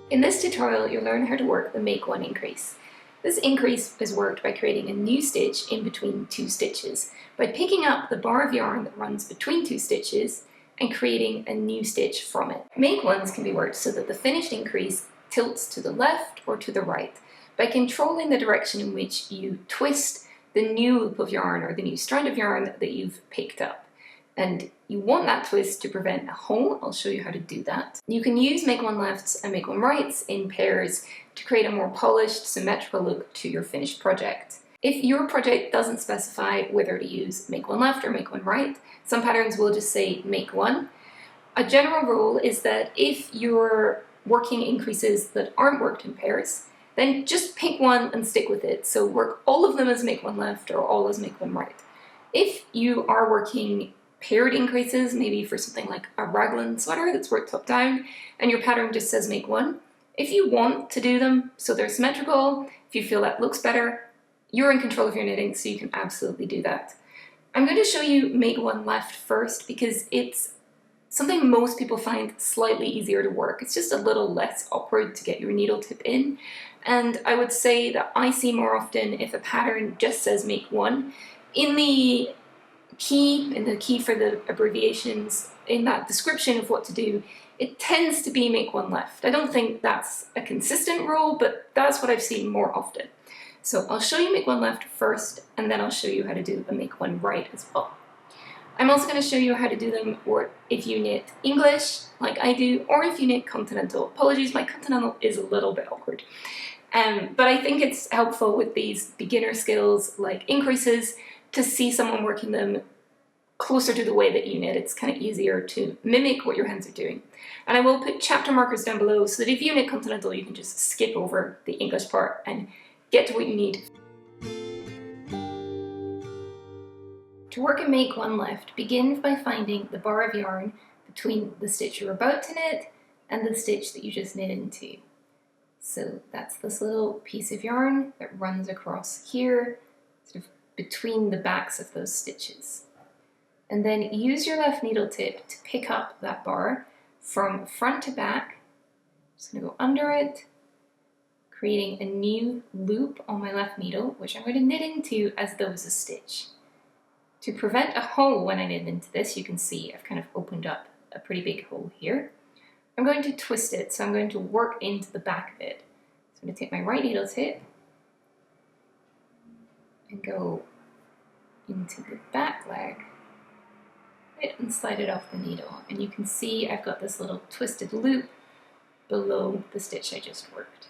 In this tutorial, you'll learn how to work the make one increase. This increase is worked by creating a new stitch in between two stitches, by picking up the bar of yarn that runs between two stitches and creating a new stitch from it. Make ones can be worked so that the finished increase tilts to the left or to the right by controlling the direction in which you twist the new loop of yarn or the new strand of yarn that you've picked up. And you want that twist to prevent a hole. I'll show you how to do that. You can use make one lefts and make one rights in pairs to create a more polished, symmetrical look to your finished project. If your project doesn't specify whether to use make one left or make one right, some patterns will just say make one. A general rule is that if you're working increases that aren't worked in pairs, then just pick one and stick with it. So work all of them as make one left or all as make one right. If you are working paired increases, maybe for something like a raglan sweater that's worked top down, and your pattern just says make one, if you want to do them so they're symmetrical, if you feel that looks better, you're in control of your knitting, so you can absolutely do that. I'm going to show you make one left first because it's something most people find slightly easier to work. It's just a little less awkward to get your needle tip in, and I would say that I see more often if a pattern just says make one. In the key for the abbreviations, in that description of what to do, it tends to be make one left. I don't think that's a consistent rule, but that's what I've seen more often. So I'll show you make one left first, and then I'll show you how to do a make one right as well. I'm also going to show you how to do them or if you knit English, like I do, or if you knit Continental. Apologies, my Continental is a little bit awkward. But I think it's helpful with these beginner skills like increases to see someone working them closer to the way that you knit. It's kind of easier to mimic what your hands are doing. And I will put chapter markers down below so that if you knit Continental, you can just skip over the English part and get to what you need. To work a make one left, begin by finding the bar of yarn between the stitch you're about to knit and the stitch that you just knit into. So that's this little piece of yarn that runs across here, sort of between the backs of those stitches. And then use your left needle tip to pick up that bar from front to back. I'm just going to go under it, creating a new loop on my left needle, which I'm going to knit into as though it's a stitch. To prevent a hole when I knit into this, you can see I've kind of opened up a pretty big hole here. I'm going to twist it, so I'm going to work into the back of it. So I'm going to take my right needle tip and go into the back leg and slide it off the needle. And you can see I've got this little twisted loop below the stitch I just worked.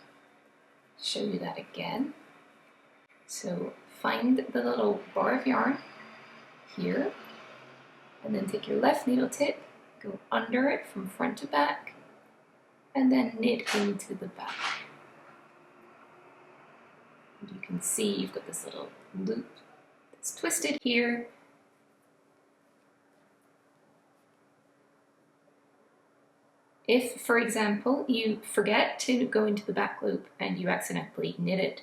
Show you that again. So find the little bar of yarn here, and then take your left needle tip, go under it from front to back, and then knit into the back. And you can see you've got this little loop that's twisted here. If, for example, you forget to go into the back loop and you accidentally knit it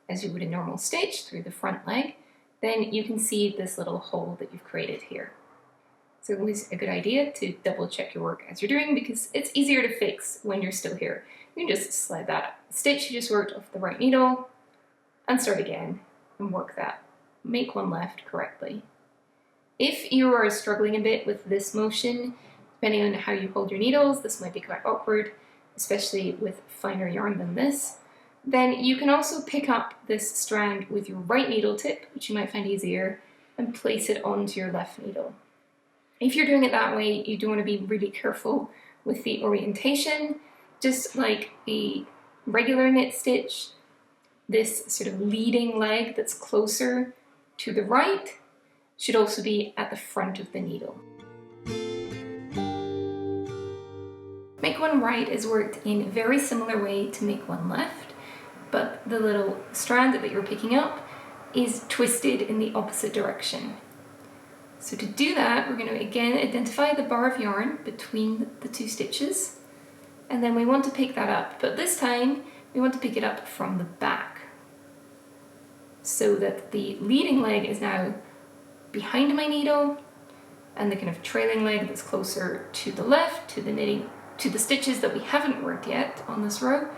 as you would a normal stitch through the front leg, then you can see this little hole that you've created here. So it's always a good idea to double check your work as you're doing because it's easier to fix when you're still here. You can just slide that stitch you just worked off the right needle and start again and work that make one left correctly. If you are struggling a bit with this motion, depending on how you hold your needles, this might be quite awkward, especially with finer yarn than this. Then you can also pick up this strand with your right needle tip, which you might find easier, and place it onto your left needle. If you're doing it that way, you do want to be really careful with the orientation. Just like a regular knit stitch, this sort of leading leg that's closer to the right should also be at the front of the needle. Make one right is worked in a very similar way to make one left, but the little strand that you're picking up is twisted in the opposite direction. So to do that, we're going to again identify the bar of yarn between the two stitches, and then we want to pick that up, but this time we want to pick it up from the back so that the leading leg is now behind my needle and the kind of trailing leg that's closer to the left, to the knitting to the stitches that we haven't worked yet on this row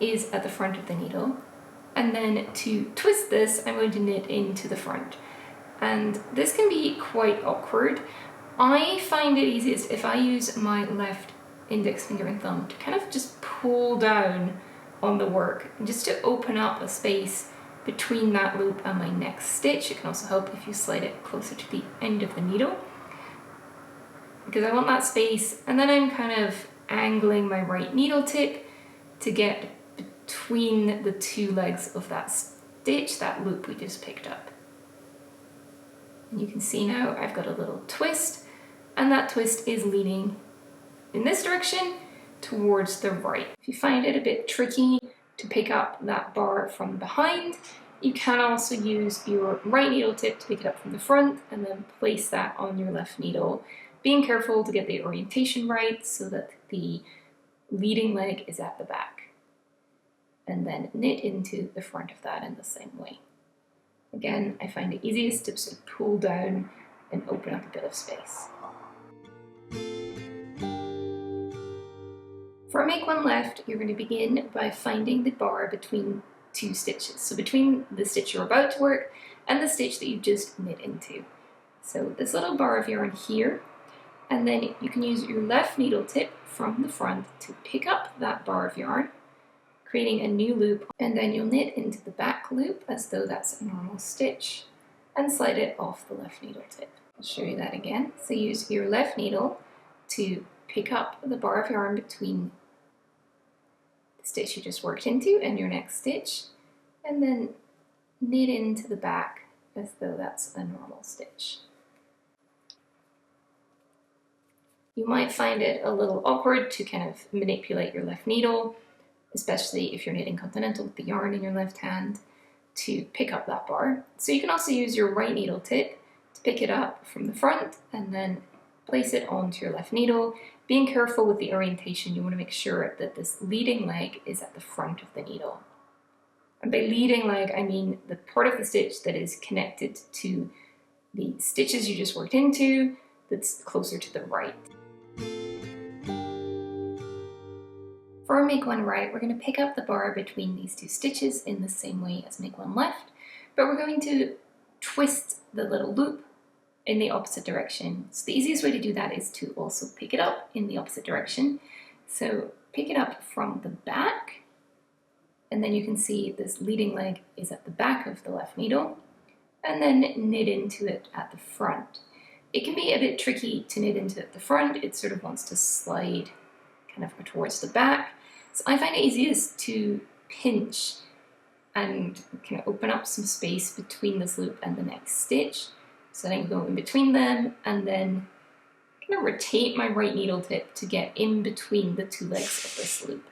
is at the front of the needle. And then to twist this, I'm going to knit into the front. And this can be quite awkward. I find it easiest if I use my left index finger and thumb to kind of just pull down on the work and just to open up a space between that loop and my next stitch. It can also help if you slide it closer to the end of the needle, because I want that space, and then I'm kind of angling my right needle tip to get between the two legs of that stitch, that loop we just picked up. And you can see now I've got a little twist, and that twist is leaning in this direction towards the right. If you find it a bit tricky to pick up that bar from behind, you can also use your right needle tip to pick it up from the front and then place that on your left needle, being careful to get the orientation right so that the leading leg is at the back. And then knit into the front of that in the same way. Again, I find it easiest to sort of pull down and open up a bit of space. For make one left, you're going to begin by finding the bar between two stitches. So between the stitch you're about to work and the stitch that you just knit into. So this little bar of yarn here, and then you can use your left needle tip from the front to pick up that bar of yarn, creating a new loop, and then you'll knit into the back loop as though that's a normal stitch and slide it off the left needle tip. I'll show you that again. So use your left needle to pick up the bar of yarn between the stitch you just worked into and your next stitch, and then knit into the back as though that's a normal stitch. You might find it a little awkward to kind of manipulate your left needle, especially if you're knitting Continental with the yarn in your left hand, to pick up that bar. So you can also use your right needle tip to pick it up from the front and then place it onto your left needle. Being careful with the orientation, you want to make sure that this leading leg is at the front of the needle. And by leading leg, I mean the part of the stitch that is connected to the stitches you just worked into that's closer to the right. For make one right, we're going to pick up the bar between these two stitches in the same way as make one left, but we're going to twist the little loop in the opposite direction. So the easiest way to do that is to also pick it up in the opposite direction. So pick it up from the back, and then you can see this leading leg is at the back of the left needle, and then knit into it at the front. It can be a bit tricky to knit into it at the front. It sort of wants to slide kind of towards the back. So I find it easiest to pinch and kind of open up some space between this loop and the next stitch. So then I can go in between them and then kind of rotate my right needle tip to get in between the two legs of this loop.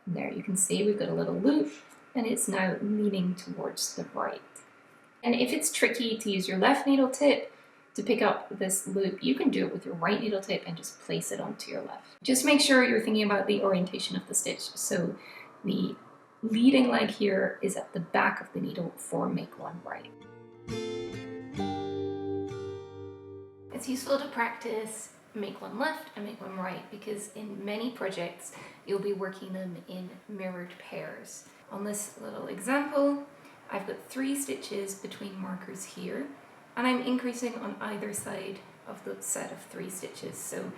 And there you can see we've got a little loop and it's now leaning towards the right. And if it's tricky to use your left needle tip to pick up this loop, you can do it with your right needle tip and just place it onto your left. Just make sure you're thinking about the orientation of the stitch. So the leading leg here is at the back of the needle for make one right. It's useful to practice make one left and make one right because in many projects you'll be working them in mirrored pairs. On this little example, I've got 3 stitches between markers here, and I'm increasing on either side of the set of 3 stitches. So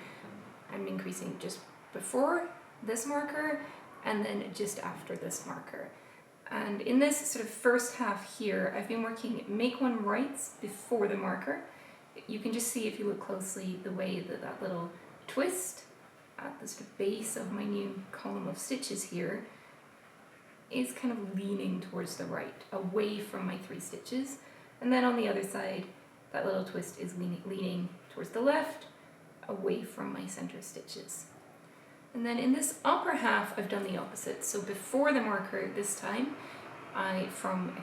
I'm increasing just before this marker and then just after this marker. And in this sort of first half here, I've been working make one rights before the marker. You can just see if you look closely the way that that little twist at the sort of base of my new column of stitches here is kind of leaning towards the right, away from my 3 stitches. And then on the other side, that little twist is leaning towards the left, away from my center stitches. And then in this upper half, I've done the opposite. So before the marker this time, I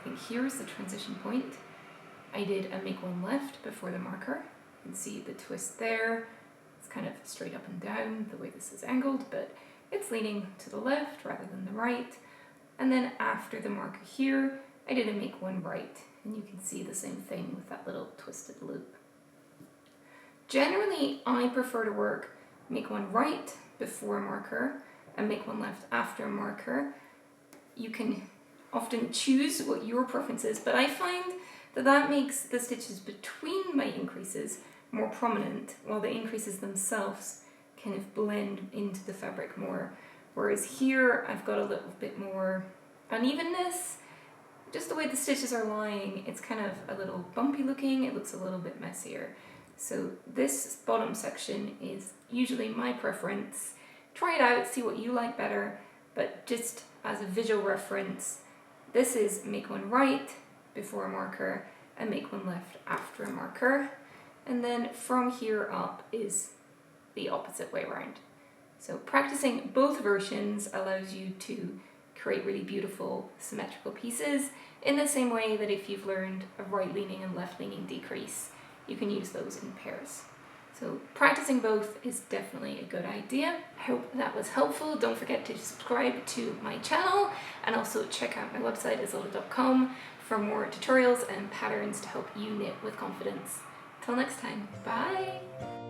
think here's the transition point, I did a make one left before the marker. You can see the twist there. It's kind of straight up and down the way this is angled, but it's leaning to the left rather than the right. And then after the marker here, I did a make one right, and you can see the same thing with that little twisted loop. Generally, I prefer to work make one right before a marker and make one left after a marker. You can often choose what your preference is, but I find that that makes the stitches between my increases more prominent, while the increases themselves kind of blend into the fabric more. Whereas here I've got a little bit more unevenness. Just the way the stitches are lying, it's kind of a little bumpy looking, it looks a little bit messier. So this bottom section is usually my preference. Try it out, see what you like better, but just as a visual reference, this is make one right before a marker and make one left after a marker. And then from here up is the opposite way around. So practicing both versions allows you to create really beautiful symmetrical pieces in the same way that if you've learned a right leaning and left leaning decrease, you can use those in pairs. So practicing both is definitely a good idea. I hope that was helpful. Don't forget to subscribe to my channel and also check out my website isolde.com for more tutorials and patterns to help you knit with confidence. Till next time, bye!